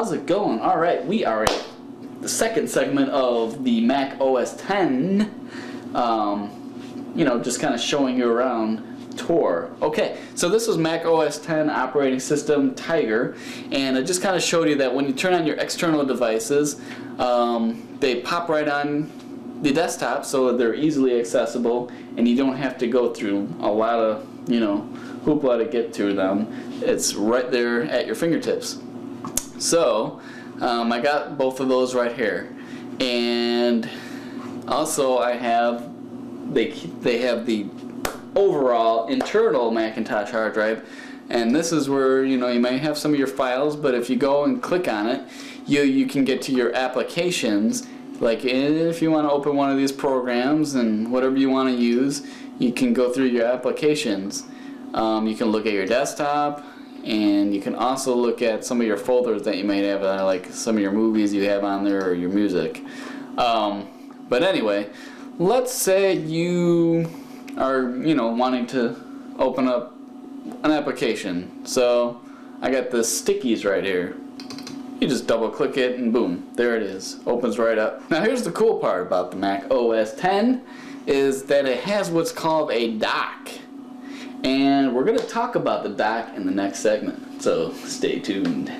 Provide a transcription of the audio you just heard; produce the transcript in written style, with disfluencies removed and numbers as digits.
how's it going? Alright, we are at the second segment of the Mac OS X, just kind of showing you around tour. Okay, so this was Mac OS X operating system Tiger, and I just kind of showed you that when you turn on your external devices, they pop right on the desktop so they're easily accessible, and you don't have to go through a lot of, hoopla to get to them. It's right there at your fingertips. So I got both of those right here, and also I have they have the overall internal Macintosh hard drive, and this is where you may have some of your files, but if you go and click on it, you can get to your applications. Like if you want to open one of these programs and whatever you want to use, you can go through your applications. You can look at your desktop, and you can also look at some of your folders that you might have, like some of your movies you have on there or your music. But anyway, let's say you are wanting to open up an application. So I got the stickies right here. You just double click it and boom, there it is. Opens right up. Now here's the cool part about the Mac OS X is that it has what's called a dock. And we're going to talk about the dock in the next segment, so stay tuned.